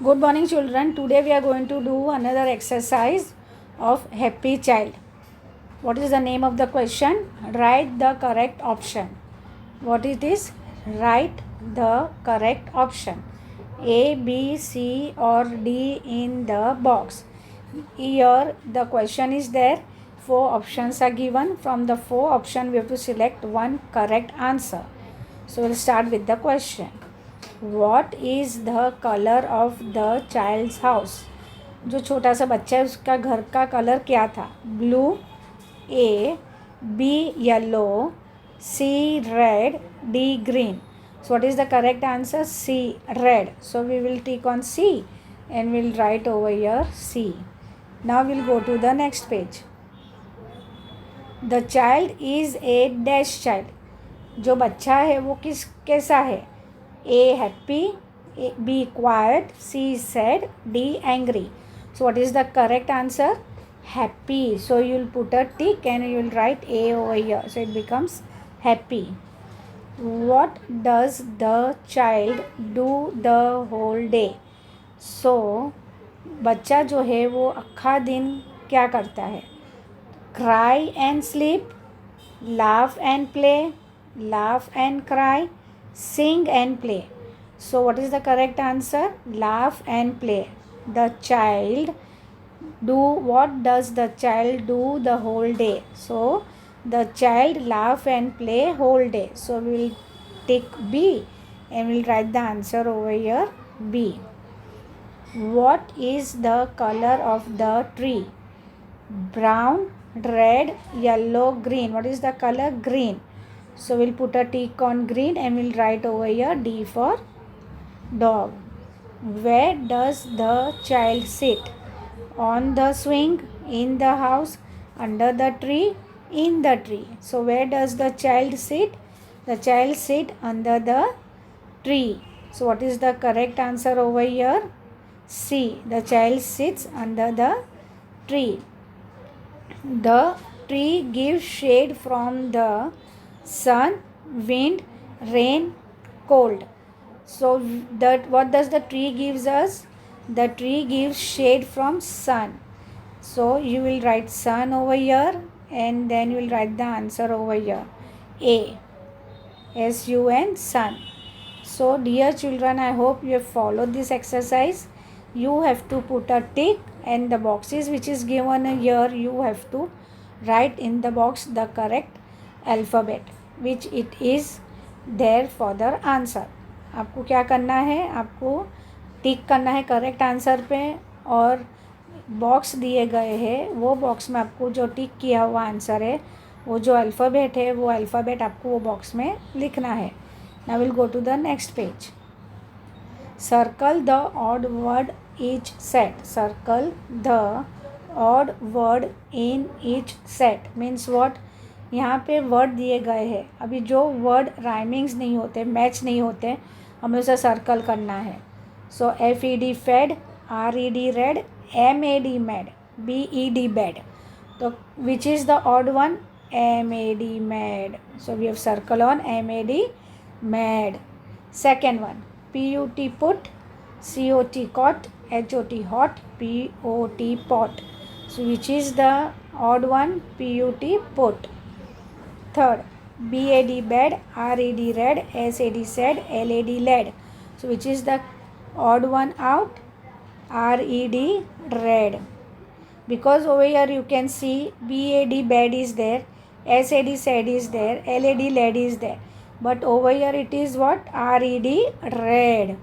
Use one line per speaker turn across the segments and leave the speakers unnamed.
Good morning, children. Today we are going to do another exercise of happy child. What is the name of the question? Write the correct option. What it is? Write the correct option. A, B, C or D in the box. Here the question is there. 4 options are given. From the 4 options we have to select one correct answer. So we'll start with the question. What is the color of the child's house? जो छोटा सा बच्चा है उसका घर का colour क्या था? Blue, A, B yellow, C red, D green. So what is the correct answer? C, red. So we will tick on C and we'll write over here C. Now we'll go to the next page. The child is a dash child. जो बच्चा है वो किस कैसा है? A happy, B quiet, C sad, D angry. So what is the correct answer? Happy. So you will put a tick and you will write A over here. So it becomes happy. What does the child do the whole day? So बच्चा जो है वो अक्खा दिन क्या करता है? Cry and sleep, laugh and play, laugh and cry, sing and play. So what is the correct answer? Laugh and play. The child what does the child do the whole day? So the child laugh and play whole day. So we will tick B and we'll write the answer over here B. What is the color of the tree? Brown, red, yellow, green. What is the color? Green. So we'll put a tick on green and we'll write over here D for dog. Where does the child sit? On the swing, in the house, under the tree, in the tree. So where does the child sit? The child sit under the tree. So what is the correct answer over here? C. The child sits under the tree. The tree gives shade from the sun, wind, rain, cold. So that what does the tree gives us? The tree gives shade from sun. So you will write sun over here and then you will write the answer over here. A. S-U-N, sun. So dear children, I hope you have followed this exercise. You have to put a tick and the boxes which is given here you have to write in the box the correct alphabet which it is there for the answer. आपको क्या करना है? आपको टिक करना है correct answer पे और box दिए गए हैं वो बॉक्स में आपको जो टिक किया हुआ आंसर है वो जो अल्फ़ाबेट है वो अल्फ़ाबेट आपको वो बॉक्स में लिखना है. Now will go to the next page. Circle the odd word each set. Circle the odd word in each set. Means what? यहाँ पे वर्ड दिए गए हैं. अभी जो वर्ड राइमिंग्स नहीं होते, मैच नहीं होते, हमें उसे सर्कल करना है. So FED fed, RED red, MAD mad, BED bed. तो which is the odd one? MAD mad. So we have circle on MAD mad. Second one PUT put, COT cot, HOT hot, POT pot. So which is the odd one? PUT put. Third, BAD bed, RED red, SAD sad, LAD led. So which is the odd one out? RED red. Because over here you can see BAD bed is there, SAD sad is there, LAD led is there. But over here it is what? RED red.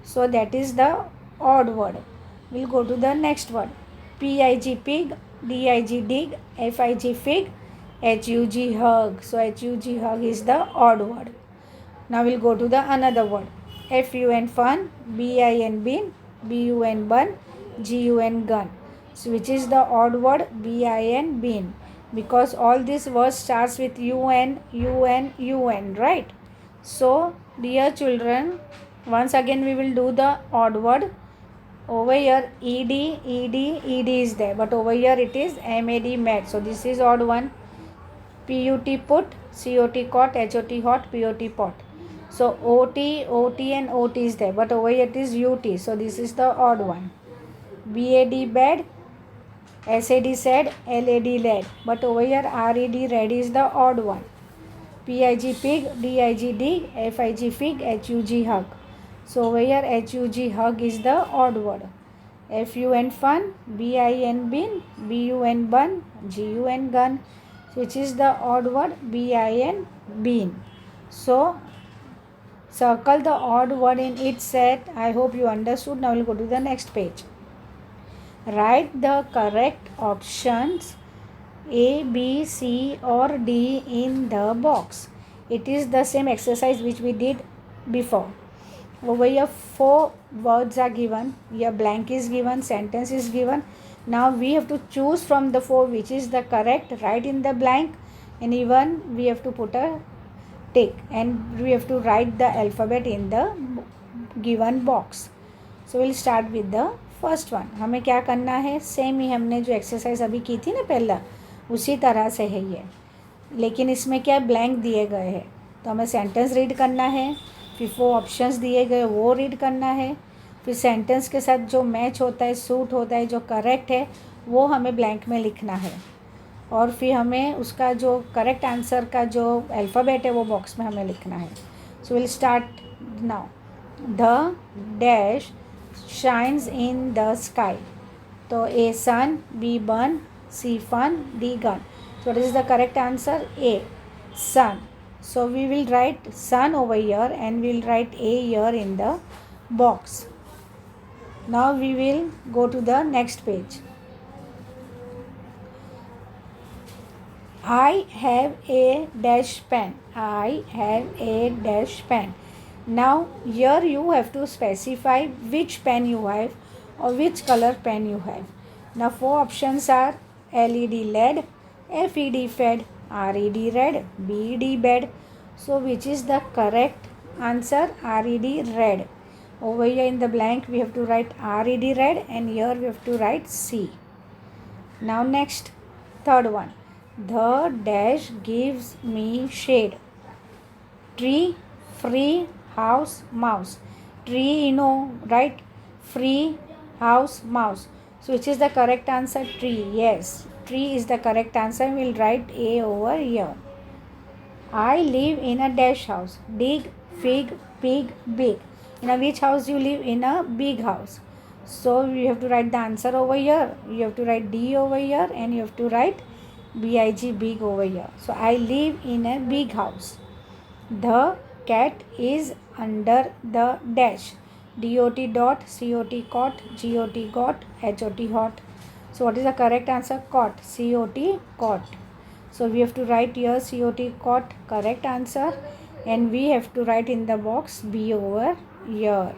So that is the odd word. We'll go to the next word. PIG pig, DIG dig, FIG fig, HUG hug. So HUG hug is the odd word. Now we'll go to the another word. FUN fun, BIN bin, BUN bun, GUN gun. So which is the odd word? BIN bin. Because all these words starts with UN, UN, UN, right? So dear children, once again we will do the odd word. Over here ED is there, but over here it is MAD mad. So this is odd one. PUT put, COT cot, HOT hot, POT pot. So OT and OT is there, but over here it is UT. So this is the odd one. BAD bed, SAD said, LAD led. But over here RED red is the odd one. PIG pig, DIG dig, FIG fig, HUG hug. So over here HUG hug is the odd word. FUN fun, BIN bin, BUN bun, GUN gun, which is the odd word BIN bean. So circle the odd word in each set. I hope you understood. Now we'll go to the next page. Write the correct options A, B, C or D in the box. It is the same exercise which we did before. Over here 4 words are given. Here blank is given, sentence is given. Now we have to choose from the 4 which is the correct, write in the blank, and even we have to put a tick and we have to write the alphabet in the given box. So we'll start with the first one. हमें क्या करना है, same ही हमने जो exercise अभी की थी ना पहला, उसी तरह से है ये, लेकिन इसमें क्या ब्लैंक दिए गए हैं. तो हमें सेंटेंस रीड करना है, फिर 4 ऑप्शंस दिए गए वो रीड करना है, फिर सेंटेंस के साथ जो मैच होता है, सूट होता है, जो करेक्ट है वो हमें ब्लैंक में लिखना है, और फिर हमें उसका जो करेक्ट आंसर का जो अल्फ़ाबेट है वो बॉक्स में हमें लिखना है. So will start now. The dash shines in the sky. तो A sun, B bun, C fun, D gun. So what is the correct answer? A, sun. So we will write sun over here and we will write A here in the box. Now we will go to the next page. I have a dash pen. I have a dash pen. Now here you have to specify which pen you have or which color pen you have. Now 4 options are LED LED, FED fed, RED red, BED bed. So which is the correct answer? RED red. Over here in the blank we have to write RED red and here we have to write C. Now next, third one. The dash gives me shade. Tree, free, house, mouse. Tree, you know, right? Free, house, mouse. So which is the correct answer? Tree. Yes, tree is the correct answer. We will write A over here. I live in a dash house. Dig, fig, pig, big. In which house you live? In a big house. So you have to write the answer over here. You have to write D over here and you have to write BIG big over here. So I live in a big house. The cat is under the dash. DOT dot, COT cot, GOT got, HOT hot. So what is the correct answer? Cot. COT cot. So we have to write here COT cot, correct answer, and we have to write in the box B over here.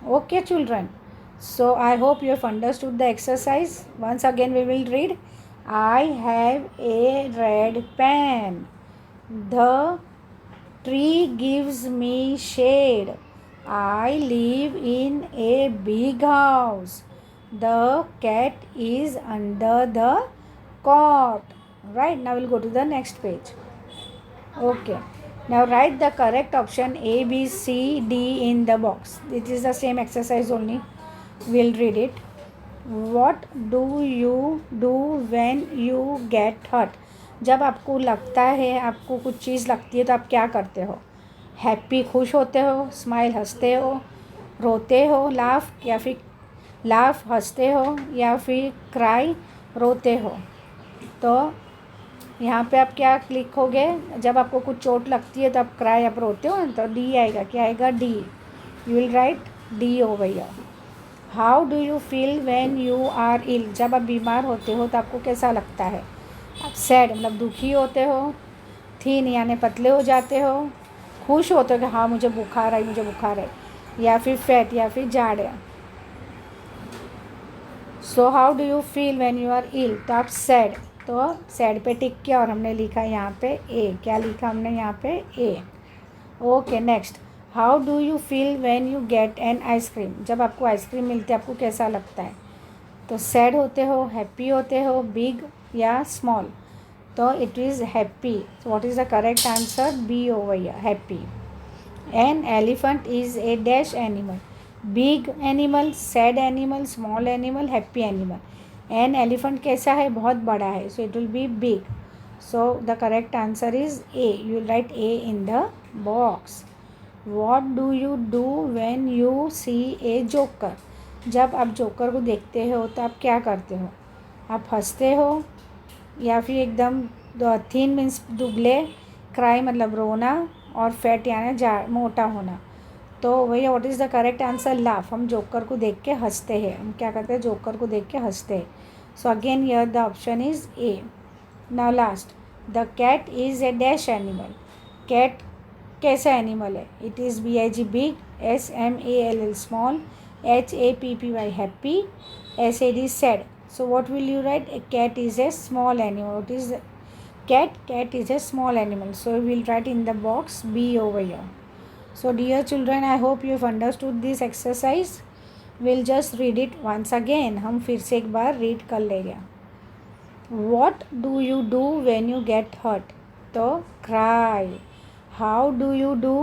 Okay children. So I hope you have understood the exercise. Once again we will read. I have a red pen. The tree gives me shade. I live in a big house. The cat is under the cot. Right, now we'll go to the next page. Okay, now write the correct option A, B, C, D in the box. It is the same exercise only. We'll read it. What do you do when you get hurt? जब आपको लगता है, आपको कुछ चीज़ लगती है तो आप क्या करते हो? हैप्पी खुश होते हो, स्माइल हंसते हो, रोते हो लाफ, या फिर लाफ हंसते हो, या फिर क्राई रोते हो. तो यहाँ पे आप क्या लिखोगे? जब आपको कुछ चोट लगती है तो आप क्राई, आप रोते हो, तो डी आएगा. क्या आएगा? D. You will write D over here. How do you feel when you are ill? जब आप बीमार होते हो तो आपको कैसा लगता है? आप सैड मतलब दुखी होते हो, थीन यानी पतले हो जाते हो, खुश होते हो कि हाँ मुझे बुखार है, मुझे बुखार है, या फिर फैट या फिर जाड़ है. So how do you feel when you are ill? तो आप सैड. तो सैड पे टिक किया और हमने लिखा यहाँ पे ए. क्या लिखा हमने यहाँ पे? A. Okay next. How do you feel when you get an ice cream? जब आपको आइसक्रीम मिलती है आपको कैसा लगता है? तो सैड होते हो, हैप्पी होते हो, बिग या स्मॉल? तो it is happy. So what is the correct answer? B over here, happy. An elephant is a dash animal. Big animal, sad animal, small animal, happy animal. An elephant कैसा है? बहुत बड़ा है. So it will be big. So the correct answer is A. You will write A in the box. What do you do when you see a joker? जब आप joker को देखते हो तो आप क्या करते हो? आप हंसते हो या फिर एकदम थिन मीन्स दुबले, क्राई मतलब रोना, और फैट यानी मोटा होना. तो वही what is the correct answer? Laugh. हम जोकर को देख के हंसते हैं. हम क्या करते हैं? जोकर को देख के हंसते हैं. So again here the option is A. Now last, the cat is a dash animal. Cat कैसा एनिमल है? It is BIG big, SMALL small, HAPPY happy, SAD sad. So what will you write? A cat is a small animal. What is cat? Cat is a small animal. So we will write in the box B over here. So dear children, I hope you have understood this exercise. We'll just read it once again. हम फिर से एक बार read कर लेंगे. What do you do when you get hurt? तो cry. How do you do?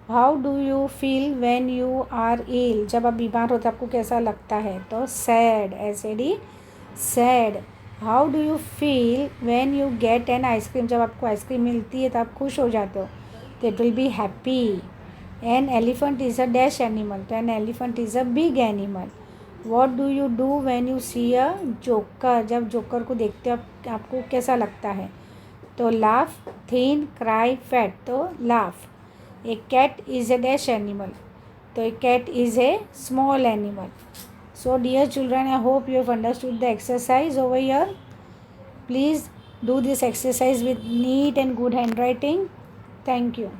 How do you feel when you are ill? जब आप बीमार होते आपको कैसा लगता है? तो sad. SAD sad. How do you feel when you get an ice cream? जब आपको आइसक्रीम मिलती है तो आप खुश हो जाते हो. तो it will be happy. An elephant is a dash animal. तो an elephant is a big animal. What do you do when you see a joker? जब जोकर को देखते हो आपको कैसा लगता है? तो laugh, thin, cry, fat. तो laugh. A cat is a dash animal. तो a cat is a small animal. So dear children, I hope you have understood the exercise over here. Please do this exercise with neat and good handwriting. Thank you.